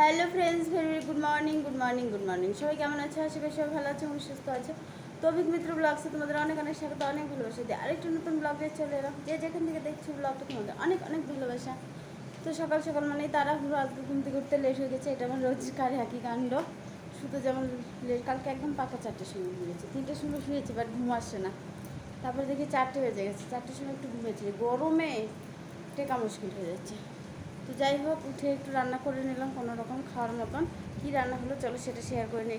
Hello friends, very good morning good morning good morning. সবাই কেমন আছে? আশা করি সবাই ভালো আছে এবং সুস্থ আছে। তো অভিক মিত্র ব্লগসে তোমাদের অনেক অনেক স্বাগত, অনেক ভালোবাসা দিয়ে আরেকটু নতুন ব্লগে চলে এলাম। যে যেখান থেকে দেখছি ব্লগটা তোমাদের অনেক অনেক ভালোবাসা। তো সকাল সকাল মানে তারা আজকে ঘুম থেকে উঠতে লেট হয়ে গেছে, এটা আমার রোজকার একই কাণ্ড। শুধু যেমন লেট, কালকে একদম পাকা 4টার সময় ঘুমিয়েছে, 3টার সময় শুয়েছি, বাট ঘুম আসছে না। তারপরে দেখি 4টে বেজে গেছে, 4টার সময় একটু ঘুমিয়েছি, গরমে টেকা মুশকিল হয়ে যাচ্ছে। তো যাই হোক, উঠে একটু রান্না করে নিলাম কোনো রকম খাওয়ার মতন। কী রান্না হলো চলো সেটা শেয়ার করে নিই।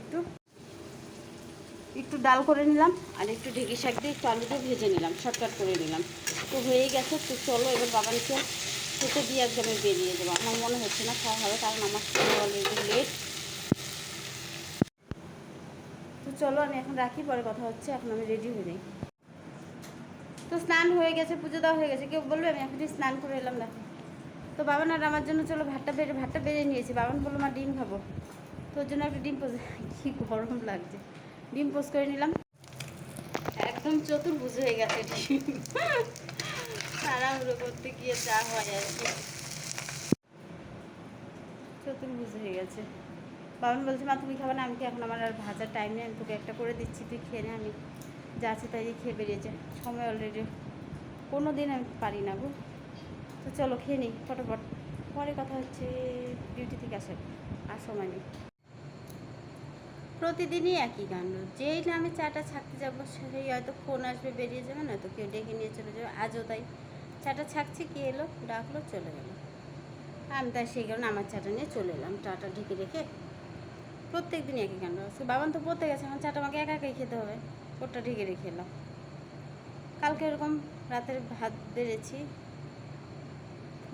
একটু ডাল করে নিলাম আর একটু ঢেঁকি শাক দিয়ে একটু আলু দিয়ে ভেজে নিলাম, শর্টকাট করে নিলাম। তো হয়েই গেছে। তো চলো এবার বাবাকে খেতে দিয়ে একদম বেরিয়ে যাবো। আমার মনে হচ্ছে না খাওয়া হবে, কারণ আমার অলরেডি লেট। তো চলো আমি এখন রাখি, পরে কথা হচ্ছে। এখন আমি রেডি হয়ে যাই। তো স্নান হয়ে গেছে, পুজো দেওয়া হয়ে গেছে, কেউ বলবে? আমি এখনই স্নান করে এলাম, দেখো। তো বাবান আর আমার জন্য চলো ভাতটা বেড়ে নিয়েছি। বাবান বললো মা ডিম খাবো, তো ওর জন্য একটা ডিম পোজ, কী গরম লাগছে, ডিম পোজ করে নিলাম। একদম চতুর্ভুজ হয়ে গেছে ডিম, তাড়াহুড়ো করতে গিয়ে যা হয় আর কি, চতুর্ভুজ হয়ে গেছে। বাবান বলছে মা তুমি খাবে না? আমি কি এখন, আমার আর ভাজার টাইম নেই, আমি তোকে একটা করে দিচ্ছি, তুই খেয়ে নে, আমি যা আছে তাই খেয়ে বেরিয়েছে। সময় অলরেডি, কোনো দিন আমি পারি না গো। তো চলো খেয়ে নিই ফটোফট, পরে কথা হচ্ছে। ডিউটি থেকে আসার আর সময় নেই। প্রতিদিনই একই কাণ্ড, যেই না আমি চাটা ছাকতে যাবো সেই হয়তো ফোন আসবে, বেরিয়ে যাবে, না তো কেউ ডেকে নিয়ে চলে যাবে। আজও তাই, চাটা ছাকছি, কি এলো, ডাকলো, চলে গেল। আমি তাই সেই কারণে আমার চাটা নিয়ে চলে এলাম, চাটা ঢেকে রেখে। প্রত্যেক দিনই একই কাণ্ড। বাবান তো পড়তে গেছে, আমার চাটা আমাকে একা একাই খেতে হবে, ওটা ঢেকে রেখে এলাম। কালকে এরকম রাতের ভাত বেড়েছি,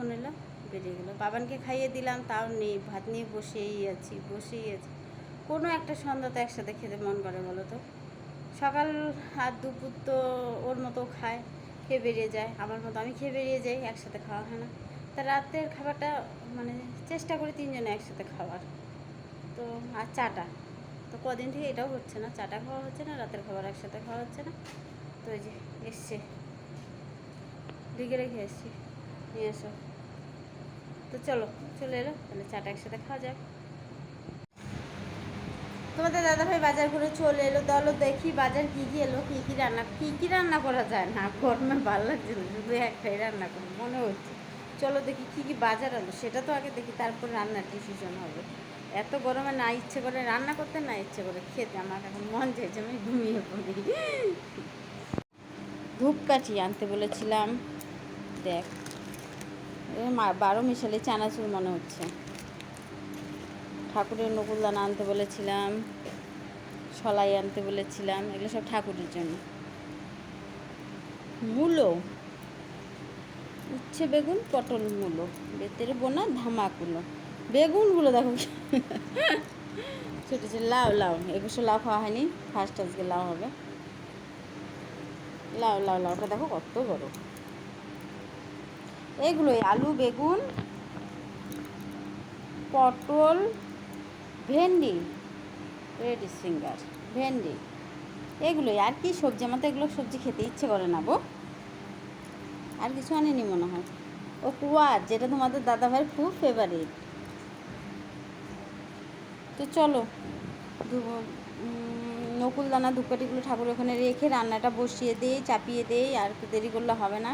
ফোন এলো, বেরিয়ে গেলো। বাবানকে খাইয়ে দিলাম, তাও নেই, ভাত নিয়ে বসেই আছি। কোনো একটা সন্ধ্যা তো একসাথে খেতে মন করে বলো তো। সকাল আর দুপুর তো ওর মতো খায়, খেয়ে বেরিয়ে যায়, আমার মতো আমি খেয়ে বেরিয়ে যাই, একসাথে খাওয়া হয় না। তা রাতের খাবারটা মানে চেষ্টা করি তিনজনে একসাথে খাওয়ার। তো আর চাটা তো কদিন থেকে এটাও হচ্ছে না, চাটা খাওয়া হচ্ছে না, রাতের খাবার একসাথে খাওয়া হচ্ছে না। তো ওই যে এসছে, ঢেকে রেখে এসছি, নিয়ে এসো। তো চলো, চলে এলো, তাহলে চাটা একসাথে খাওয়া যাক। তোমাদের দাদাভাই বাজার করে চলে এলো, তাহলে দেখি বাজার কী কী এলো, কী কী রান্না করা যায় না, গরমে ভালো লাগছে না, শুধু একটাই রান্না করবো মনে হচ্ছে। চলো দেখি কী কী বাজার এলো, সেটা তো আগে দেখি, তারপর রান্নার ডিসিশন হবে। এত গরমে না ইচ্ছে করে রান্না করতে, না ইচ্ছে করে খেতে, আমার এখন মন চাইছে আমি ঘুমিয়ে পড়ি। ধূপকাঠি আনতে বলেছিলাম, দেখ 12 মিশালি চানাচুর মনে হচ্ছে। ঠাকুরের নকুলদানা আনতে বলেছিলাম, সলাই আনতে বলেছিলাম, এগুলো সব ঠাকুরের জন্য। মূলো, উচ্ছে বেগুন, পটল, মূলো, বেতের বোনা, ধামাকুলো। বেগুনগুলো দেখো ছোটো ছোটো। লাউ এবছর লাউ খাওয়া হয়নি, ফার্স্ট আজকে লাউ হবে। লাউটা দেখো কত বড়। এগুলোই আলু, বেগুন, পটল, ভেন্ডি, রেড সিঙ্গার, ভেন্ডি, এগুলোই। আর কি সবজি, আমার তো এগুলো সবজি খেতে ইচ্ছে করে না গো। আর কিছু আনেনি মনে হয়। ও কুয়ার, যেটা তোমাদের দাদাভাইয়ের খুব ফেভারিট। তো চলো নকুলদানা ধূপকাঠিগুলো ঠাকুর ওখানে রেখে রান্নাটা বসিয়ে দিই, চাপিয়ে দিই, আর একটু দেরি করলে হবে না।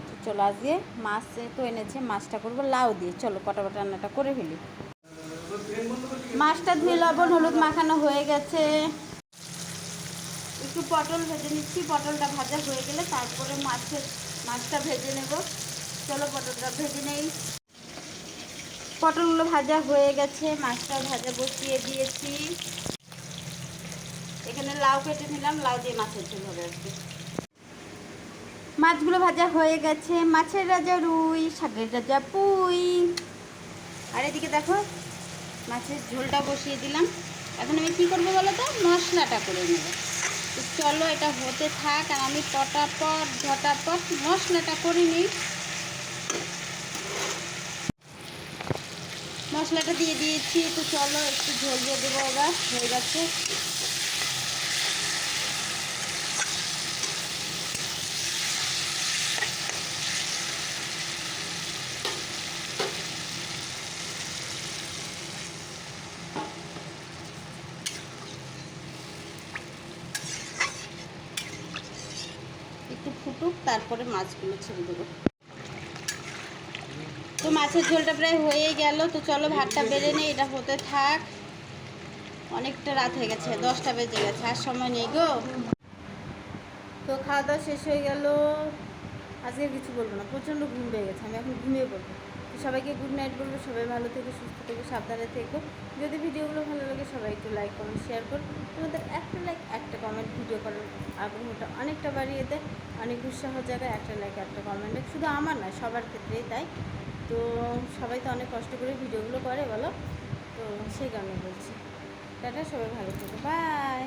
তো চলো আজকে মাছ তো এনেছে, মাছটা করবো লাউ দিয়ে। চলো পটাপট রান্নাটা করে ফেলি। মাছটা ধুয়ে লবণ হলুদ মাখানো হয়ে গেছে। একটু পটল ভেজে নিচ্ছি, পটলটা ভাজা হয়ে গেলে তারপরে মাছটা ভেজে নেব। চলো পটলটা ভেজে নেই। পটলগুলো ভাজা হয়ে গেছে, মাছটা ভাজা বসিয়ে দিয়েছি। এখানে লাউ কেটে নিলাম, লাউ দিয়ে মাছের ঝোল হবে আর কি। মাছগুলো ভাজা হয়ে গেছে, মাছের রাজা রুই, শাকের রাজা পুঁই। আর এদিকে দেখো মাছের ঝোলটা বসিয়ে দিলাম। এখন আমি কী করবো বলো তো, মশলাটা করে নেব। তো চলো এটা হতে থাক, আর আমি ঝটাপট মশলাটা করে নিই। মশলাটা দিয়ে দিয়েছি, তো চলো একটু ঝোল দিয়ে দেবো, এবার হয়ে গেছে। তারপরে মাছগুলো ছেড়ে দেবো। তো মাছের ঝোলটা প্রায় হয়ে গেল। তো চলো ভাতটা বেড়ে নেই, এটা হতে থাক। অনেকটা রাত হয়ে গেছে, 10টা বেজে গেছে, আর সময় নেই গো। তো খাওয়া দাওয়া শেষ হয়ে গেল। আজকে কিছু বলবো না, প্রচণ্ড ঘুম পেয়ে গেছে, আমি এখন ঘুমিয়ে পড়বো। তো সবাইকে গুড নাইট বলবো। সবাই ভালো থেকো, সুস্থ থেকো, সাবধানে থেকো। যদি ভিডিওগুলো ভালো লাগে সবাই একটু লাইক কমেন্ট শেয়ার করো। তোমাদের একটা লাইক একটা কমেন্ট ভিডিও করার আগ্রহটা অনেকটা বাড়িয়ে দেয়, অনেক উৎসাহ জায়গায়। একটা লাইক একটা কমেন্ট, শুধু আমার নয় সবার ক্ষেত্রেই তাই। তো সবাই তো অনেক কষ্ট করে ভিডিওগুলো করে বলো, তো সেই কারণে বলছি। টাটা, সবাই ভালো থেকো, বাই।